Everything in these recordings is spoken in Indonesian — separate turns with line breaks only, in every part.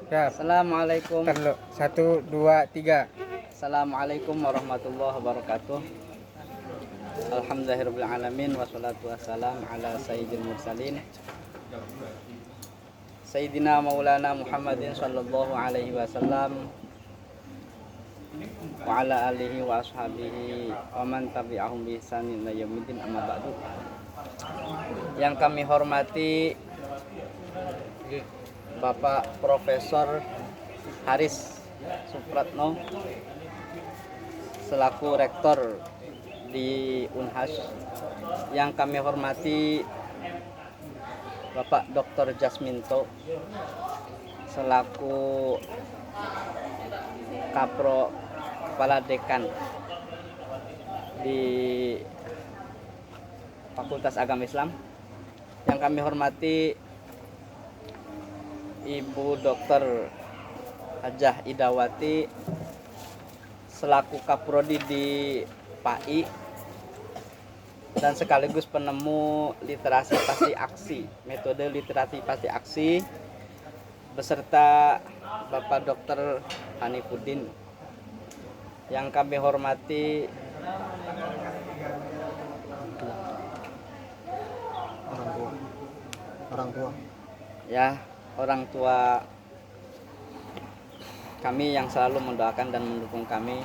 Siap.
Assalamualaikum.
Terlalu. 1, 2, 3.
Assalamualaikum warahmatullahi wabarakatuh. Alhamdulillahirrahmanirrahim. Wassalatu wassalam ala sayyidil mursalin Sayyidina maulana Muhammadin sallallahu alaihi wasallam wa ala alihi wa ashabihi wa man tabi'ahum bi ihsanin ila yaumil amma ba'du. Yang kami hormati Bapak Profesor Haris Supratno selaku rektor di Unhas. Yang kami hormati Bapak Dr. Jasminto selaku Kapro Kepala Dekan di Fakultas Agama Islam. Yang kami hormati Ibu Dr. Hajah Idawati selaku Kaprodi di PAI dan sekaligus penemu literasi pasti aksi, metode literasi pasti aksi, beserta Bapak Dr. Hanifuddin. Yang kami hormati
Orang tua.
ya orang tua kami yang selalu mendoakan dan mendukung kami.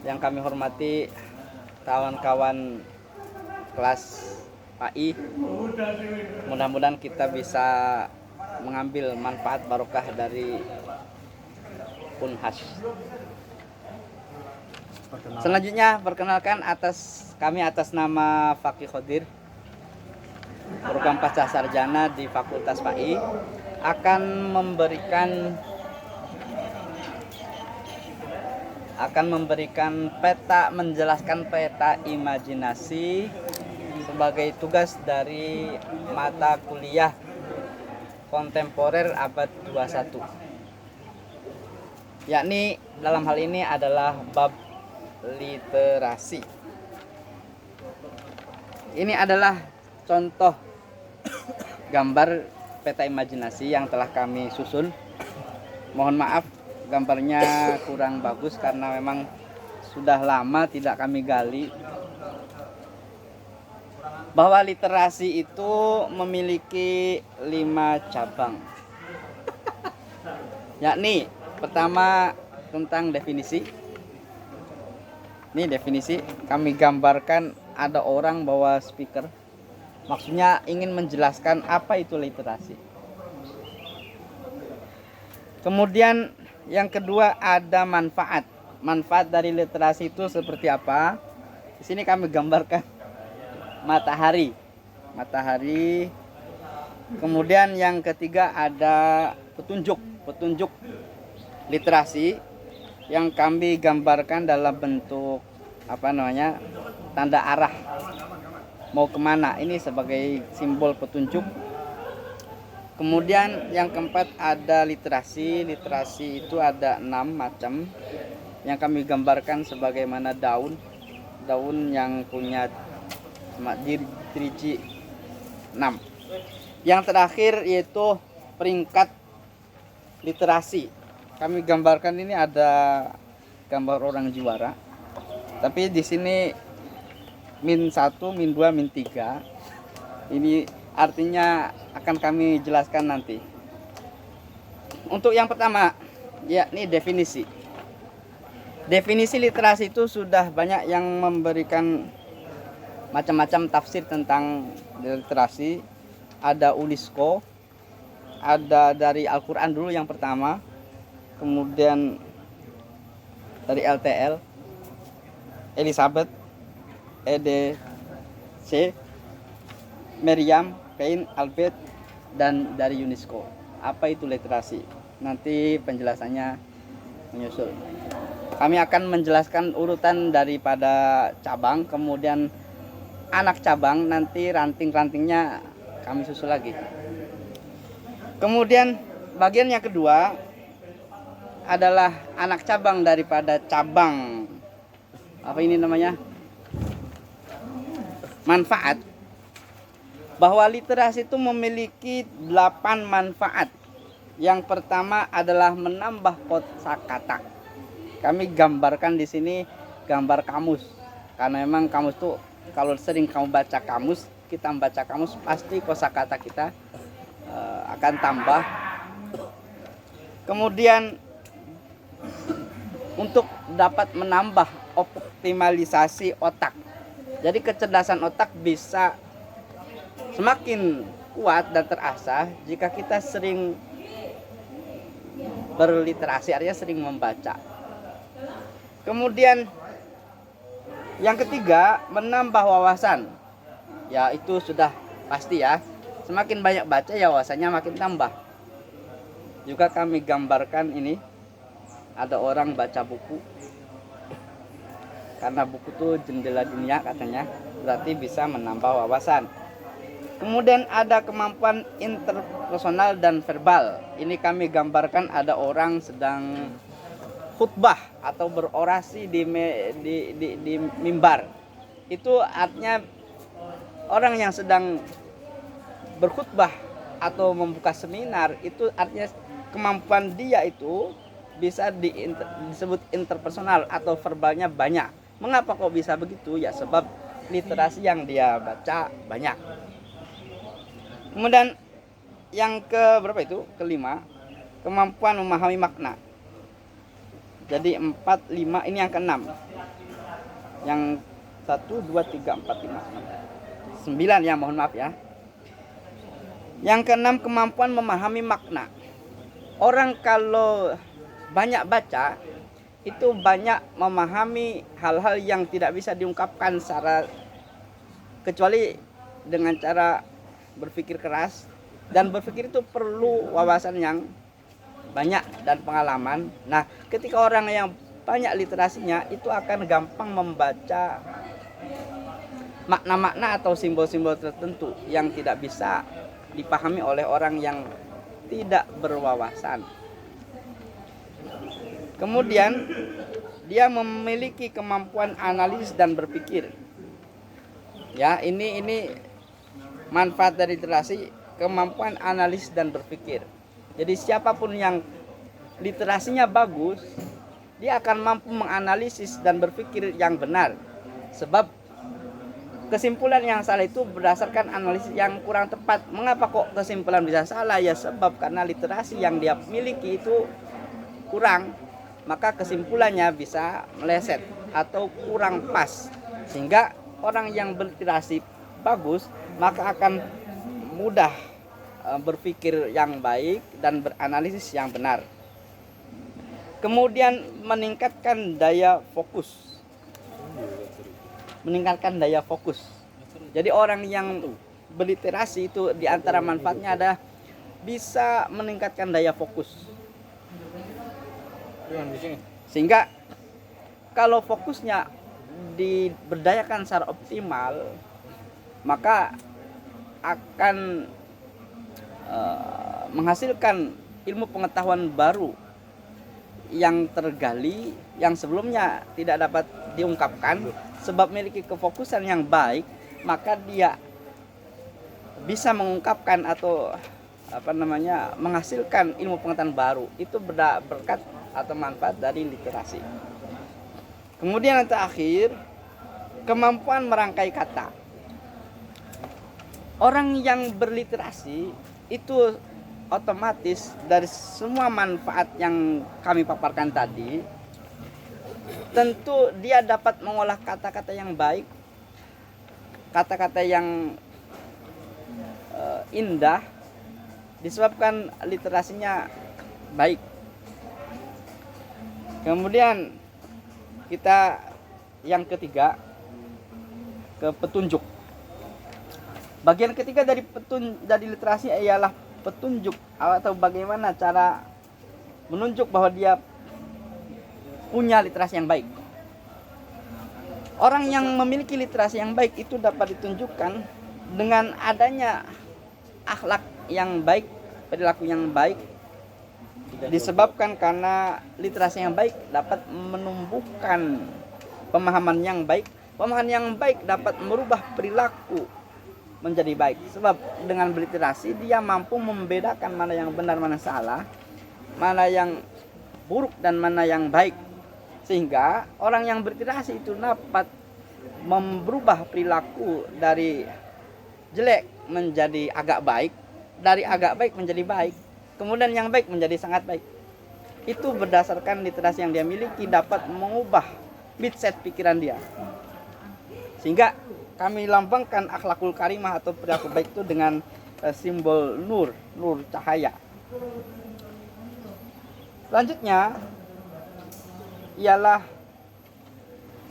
Yang kami hormati kawan-kawan kelas PAI, mudah-mudahan kita bisa mengambil manfaat barokah dari Unhas. Selanjutnya perkenalkan kami atas nama Fakih Khodir, program pasca sarjana di Fakultas PAI, akan menjelaskan peta imajinasi sebagai tugas dari mata kuliah kontemporer abad 21. Yakni dalam hal ini adalah bab literasi. Ini adalah contoh gambar peta imajinasi yang telah kami susun. Mohon maaf gambarnya kurang bagus karena memang sudah lama tidak kami gali. Bahwa literasi itu memiliki 5 cabang. Yakni pertama tentang definisi. Ini definisi, kami gambarkan ada orang bawa speaker. Maksudnya ingin menjelaskan apa itu literasi. Kemudian yang kedua ada manfaat. Manfaat dari literasi itu seperti apa? Di sini kami gambarkan matahari. Kemudian yang ketiga ada petunjuk literasi yang kami gambarkan dalam bentuk tanda arah mau kemana, ini sebagai simbol petunjuk. Kemudian yang keempat ada literasi itu ada 6 macam yang kami gambarkan sebagaimana daun yang punya diriji 6. Yang terakhir yaitu peringkat literasi. Kami gambarkan ini ada gambar orang juara. Tapi di sini -1, -2, -3. Ini artinya akan kami jelaskan nanti. Untuk yang pertama, yakni definisi. Definisi literasi itu sudah banyak yang memberikan macam-macam tafsir tentang literasi. Ada UNESCO, ada dari Al-Quran dulu yang pertama, kemudian dari LTL, Elizabeth, EDC, Meriam, Paine, Albert, dan dari UNESCO. Apa itu literasi? Nanti penjelasannya menyusul. Kami akan menjelaskan urutan daripada cabang, kemudian anak cabang, nanti ranting-rantingnya kami susul lagi. Kemudian bagian yang kedua adalah anak cabang daripada cabang. Apa ini namanya? Manfaat. Bahwa literasi itu memiliki 8 manfaat. Yang pertama adalah menambah kosakata. Kami gambarkan di sini gambar kamus. Karena memang kamus tuh kalau sering kamu baca kamus, kita membaca kamus pasti kosakata kita akan tambah. Kemudian untuk dapat menambah optimalisasi otak. Jadi kecerdasan otak bisa semakin kuat dan terasah jika kita sering berliterasi, artinya sering membaca. Kemudian yang ketiga, menambah wawasan. Ya itu sudah pasti ya. Semakin banyak baca ya wawasannya makin tambah. Juga kami gambarkan ini, ada orang baca buku. Karena buku itu jendela dunia katanya, berarti bisa menambah wawasan. Kemudian ada kemampuan interpersonal dan verbal. Ini kami gambarkan ada orang sedang khutbah atau berorasi di mimbar. Itu artinya orang yang sedang berkhutbah atau membuka seminar, itu artinya kemampuan dia itu bisa disebut interpersonal atau verbalnya banyak. Mengapa kok bisa begitu? Ya sebab literasi yang dia baca banyak. Kemudian yang ke berapa itu? Kelima, kemampuan memahami makna. Jadi 4, 5, ini yang ke-6. Yang 1, 2, 3, 4, 5, 9 ya, mohon maaf ya. Yang ke-6, kemampuan memahami makna. Orang kalau banyak baca, itu banyak memahami hal-hal yang tidak bisa diungkapkan secara kecuali dengan cara berpikir keras, dan berpikir itu perlu wawasan yang banyak dan pengalaman. Nah, ketika orang yang banyak literasinya itu akan gampang membaca makna-makna atau simbol-simbol tertentu yang tidak bisa dipahami oleh orang yang tidak berwawasan. Kemudian dia memiliki kemampuan analisis dan berpikir. Ya, ini manfaat dari literasi, kemampuan analisis dan berpikir. Jadi siapapun yang literasinya bagus, dia akan mampu menganalisis dan berpikir yang benar. Sebab kesimpulan yang salah itu berdasarkan analisis yang kurang tepat. Mengapa kok kesimpulan bisa salah? Ya sebab karena literasi yang dia miliki itu kurang, maka kesimpulannya bisa meleset atau kurang pas. Sehingga orang yang berliterasi bagus maka akan mudah berpikir yang baik dan beranalisis yang benar. Kemudian meningkatkan daya fokus. Jadi orang yang berliterasi itu diantara manfaatnya adalah bisa meningkatkan daya fokus. Sehingga kalau fokusnya diberdayakan secara optimal, maka akan menghasilkan ilmu pengetahuan baru yang tergali, yang sebelumnya tidak dapat diungkapkan. Sebab memiliki kefokusan yang baik, maka dia bisa mengungkapkan atau menghasilkan ilmu pengetahuan baru. Itu berkat atau manfaat dari literasi. Kemudian yang terakhir, kemampuan merangkai kata. Orang yang berliterasi itu otomatis dari semua manfaat yang kami paparkan tadi, tentu dia dapat mengolah kata-kata yang baik, kata-kata yang indah, disebabkan literasinya baik. Kemudian kita yang ketiga, ke petunjuk. Bagian ketiga dari literasi ialah petunjuk atau bagaimana cara menunjuk bahwa dia punya literasi yang baik. Orang yang memiliki literasi yang baik itu dapat ditunjukkan dengan adanya akhlak yang baik, perilaku yang baik, disebabkan karena literasi yang baik dapat menumbuhkan pemahaman yang baik. Pemahaman yang baik dapat merubah perilaku menjadi baik. Sebab dengan berliterasi dia mampu membedakan mana yang benar, mana salah, mana yang buruk dan mana yang baik. Sehingga orang yang berliterasi itu dapat merubah perilaku dari jelek menjadi agak baik, dari agak baik menjadi baik, kemudian yang baik menjadi sangat baik. Itu berdasarkan literasi yang dia miliki dapat mengubah mindset pikiran dia. Sehingga kami lambangkan akhlakul karimah atau perilaku baik itu dengan simbol nur cahaya. Selanjutnya ialah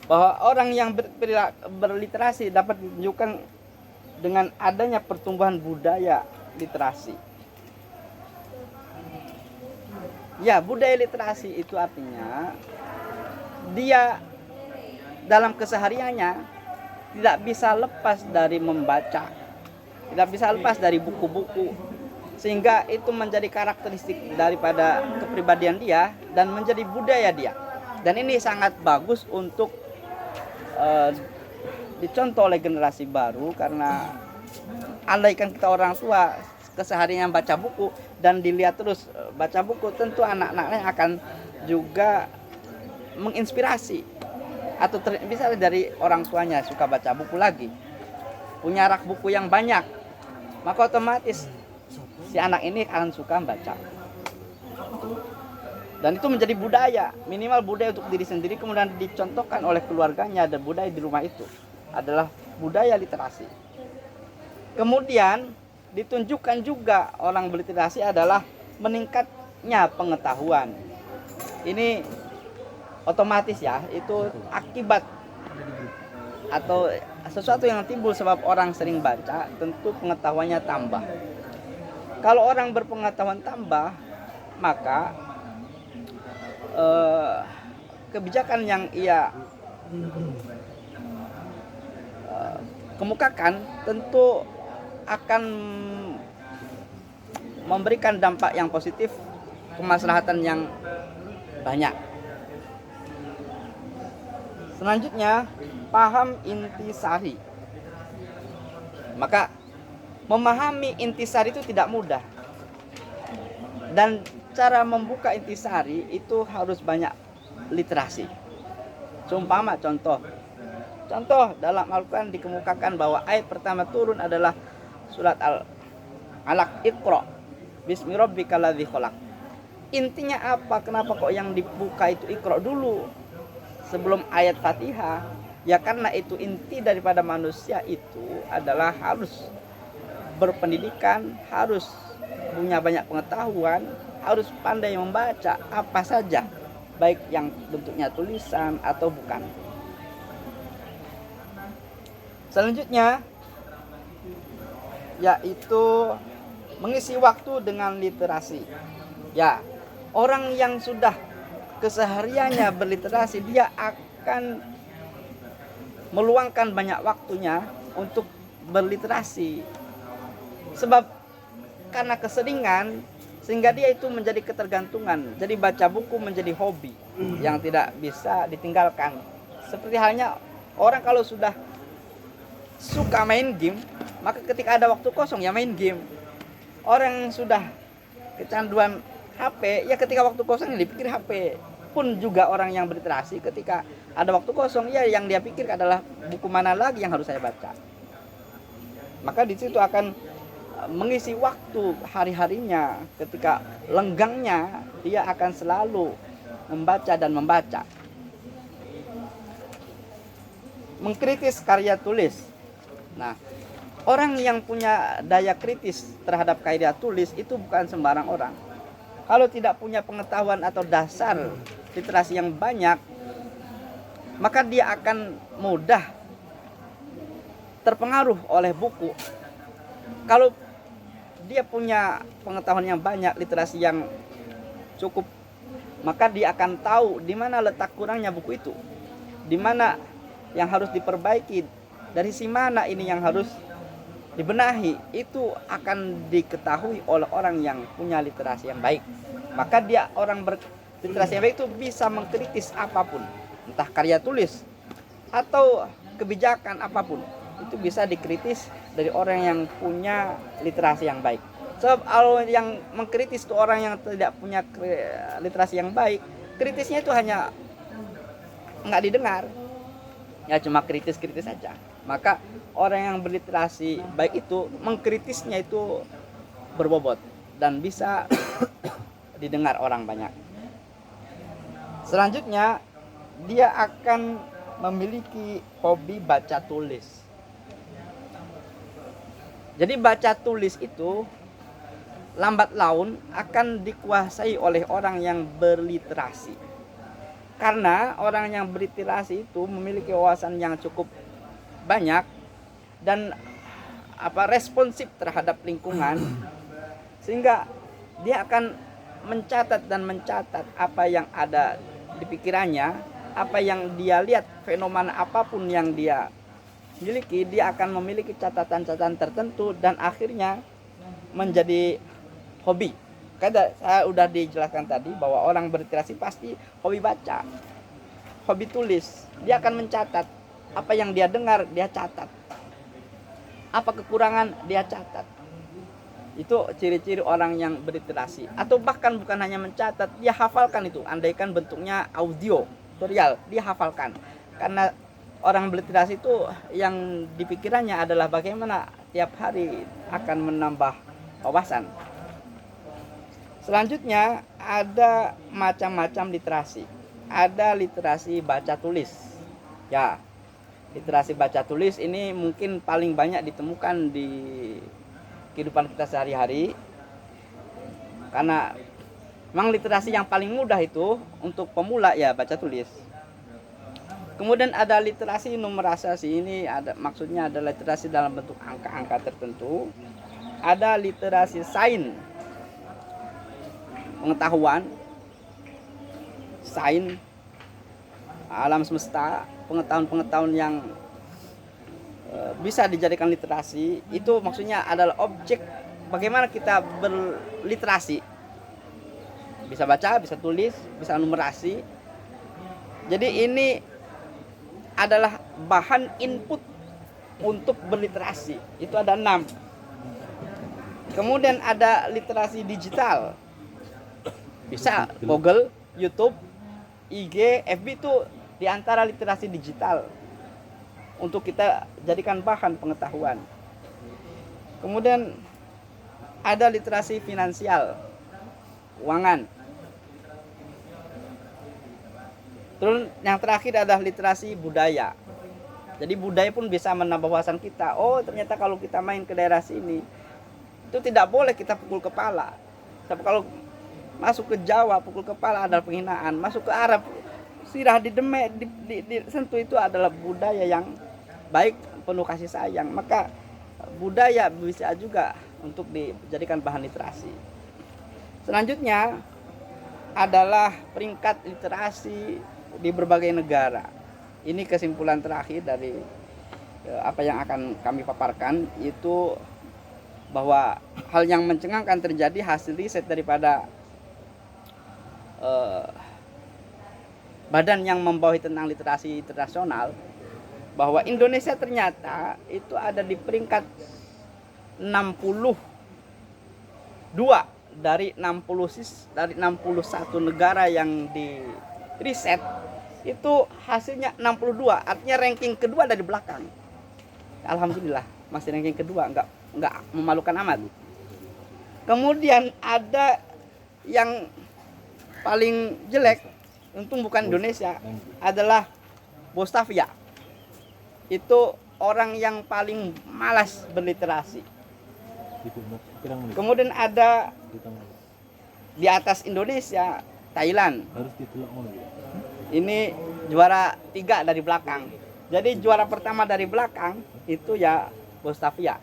bahwa orang yang berliterasi dapat ditunjukkan dengan adanya pertumbuhan budaya literasi. Ya, budaya literasi itu artinya dia dalam kesehariannya tidak bisa lepas dari membaca, tidak bisa lepas dari buku-buku, sehingga itu menjadi karakteristik daripada kepribadian dia dan menjadi budaya dia. Dan ini sangat bagus untuk dicontoh oleh generasi baru, karena andaikan kita orang tua kesehariannya baca buku dan dilihat terus baca buku, tentu anak-anaknya akan juga menginspirasi atau bisa dari orang tuanya suka baca buku lagi, punya rak buku yang banyak, maka otomatis si anak ini akan suka baca. Dan itu menjadi budaya, minimal budaya untuk diri sendiri, kemudian dicontohkan oleh keluarganya, dan budaya di rumah itu adalah budaya literasi. Kemudian ditunjukkan juga orang berliterasi adalah meningkatnya pengetahuan. Ini otomatis ya, itu akibat atau sesuatu yang timbul sebab orang sering baca, tentu pengetahuannya tambah. Kalau orang berpengetahuan tambah, maka kebijakan yang ia kemukakan tentu akan memberikan dampak yang positif, kemaslahatan yang banyak. Selanjutnya, paham intisari. Maka memahami intisari itu tidak mudah. Dan cara membuka intisari itu harus banyak literasi. Seumpama contoh dalam Al-Quran dikemukakan bahwa ayat pertama turun adalah surat Al-Alaq, Iqra bismi rabbikal ladzi khalaq. Intinya apa? Kenapa kok yang dibuka itu Iqra dulu sebelum ayat Fatihah? Ya karena itu inti daripada manusia itu adalah harus berpendidikan, harus punya banyak pengetahuan, harus pandai membaca apa saja, baik yang bentuknya tulisan atau bukan. Selanjutnya yaitu mengisi waktu dengan literasi. Ya, orang yang sudah kesehariannya berliterasi, dia akan meluangkan banyak waktunya untuk berliterasi. Sebab karena keseringan, sehingga dia itu menjadi ketergantungan. Jadi baca buku menjadi hobi yang tidak bisa ditinggalkan. Seperti halnya orang kalau sudah suka main game, maka ketika ada waktu kosong ya main game. Orang yang sudah kecanduan HP, ya ketika waktu kosongnya dipikir HP. Pun juga orang yang berliterasi, ketika ada waktu kosong, ya yang dia pikir adalah buku mana lagi yang harus saya baca. Maka di situ akan mengisi waktu hari-harinya. Ketika lenggangnya, dia akan selalu membaca dan membaca. Mengkritis karya tulis. Nah, orang yang punya daya kritis terhadap karya tulis itu bukan sembarang orang. Kalau tidak punya pengetahuan atau dasar literasi yang banyak, maka dia akan mudah terpengaruh oleh buku. Kalau dia punya pengetahuan yang banyak, literasi yang cukup, maka dia akan tahu di mana letak kurangnya buku itu, di mana yang harus diperbaiki, dari si mana ini yang harus dibenahi. Itu akan diketahui oleh orang yang punya literasi yang baik. Maka dia orang berliterasi yang baik itu bisa mengkritis apapun, entah karya tulis atau kebijakan apapun. itu bisa dikritis dari orang yang punya literasi yang baik. Sebab kalau yang mengkritis itu orang yang tidak punya literasi yang baik, kritisnya itu hanya nggak didengar, ya cuma kritis-kritis saja. Maka orang yang berliterasi baik itu mengkritisnya itu berbobot dan bisa didengar orang banyak. Selanjutnya dia akan memiliki hobi baca tulis. Jadi baca tulis itu lambat laun akan dikuasai oleh orang yang berliterasi. Karena orang yang berliterasi itu memiliki wawasan yang cukup banyak dan responsif terhadap lingkungan, sehingga dia akan mencatat apa yang ada di pikirannya, apa yang dia lihat, fenomena apapun yang dia miliki, dia akan memiliki catatan-catatan tertentu dan akhirnya menjadi hobi. Karena saya udah dijelaskan tadi bahwa orang berliterasi pasti hobi baca, hobi tulis. Dia akan mencatat apa yang dia dengar, dia catat. Apa kekurangan, dia catat. Itu ciri-ciri orang yang berliterasi. Atau bahkan bukan hanya mencatat, dia hafalkan itu. Andaikan bentuknya audio, tutorial, dia hafalkan. Karena orang berliterasi itu yang dipikirannya adalah bagaimana tiap hari akan menambah wawasan. Selanjutnya ada macam-macam literasi. Ada literasi baca tulis. Ya, literasi baca tulis ini mungkin paling banyak ditemukan di kehidupan kita sehari-hari. Karena memang literasi yang paling mudah itu untuk pemula ya baca tulis. Kemudian ada literasi numerasi, ini maksudnya adalah literasi dalam bentuk angka-angka tertentu. Ada literasi sains, pengetahuan, sains, alam semesta, pengetahuan-pengetahuan yang bisa dijadikan literasi. Itu maksudnya adalah objek bagaimana kita berliterasi, bisa baca, bisa tulis, bisa numerasi. Jadi ini adalah bahan input untuk berliterasi. Itu ada 6. Kemudian ada literasi digital. Bisa Google, YouTube, IG, FB itu diantara literasi digital untuk kita jadikan bahan pengetahuan. Kemudian ada literasi finansial, keuangan. Terus yang terakhir adalah literasi budaya. Jadi budaya pun bisa menambah wawasan kita. Oh, ternyata kalau kita main ke daerah sini itu tidak boleh kita pukul kepala. Tapi kalau masuk ke Jawa pukul kepala adalah penghinaan. Masuk ke Arab sirah didemek, disentuh, itu adalah budaya yang baik, penuh kasih sayang. Maka budaya bisa juga untuk dijadikan bahan literasi. Selanjutnya adalah peringkat literasi di berbagai negara. Ini kesimpulan terakhir dari apa yang akan kami paparkan, itu bahwa hal yang mencengangkan terjadi hasil riset daripada badan yang membawahi tentang literasi internasional, bahwa Indonesia ternyata itu ada di peringkat 62 dari 61 negara yang di riset. Itu hasilnya 62, artinya ranking kedua dari belakang. Alhamdulillah masih ranking kedua, enggak memalukan amat. Kemudian ada yang paling jelek, untung bukan Indonesia, adalah Bosnavia. Itu orang yang paling malas berliterasi. Kemudian ada di atas Indonesia, Thailand. Ini juara 3 dari belakang. Jadi juara pertama dari belakang itu ya Bosnavia.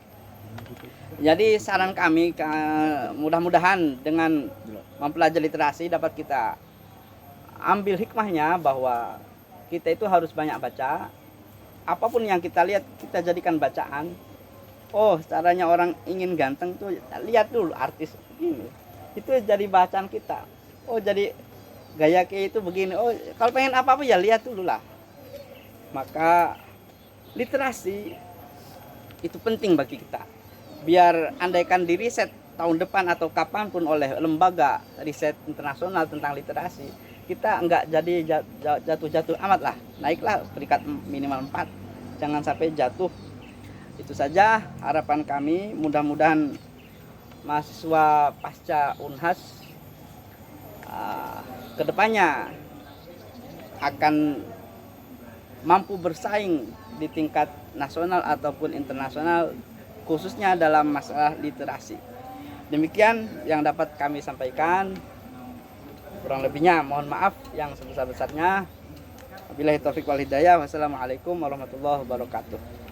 Jadi saran kami, mudah-mudahan dengan mempelajari literasi dapat kita ambil hikmahnya bahwa kita itu harus banyak baca. Apapun yang kita lihat kita jadikan bacaan. Oh, caranya orang ingin ganteng tuh lihat dulu artis ini. Itu jadi bacaan kita. Oh, jadi gaya kayak itu begini. Oh, kalau pengen apa-apa ya lihat dulu lah. Maka literasi itu penting bagi kita. Biar andaikan di riset tahun depan atau kapanpun oleh lembaga riset internasional tentang literasi, kita nggak jadi jatuh-jatuh amat lah, naiklah peringkat minimal 4, jangan sampai jatuh. Itu saja harapan kami, mudah-mudahan mahasiswa pasca Unhas kedepannya akan mampu bersaing di tingkat nasional ataupun internasional, khususnya dalam masalah literasi. Demikian yang dapat kami sampaikan. Kurang lebihnya mohon maaf yang sebesar-besarnya. Wabillahi taufik wal hidayah. Wassalamualaikum warahmatullahi wabarakatuh.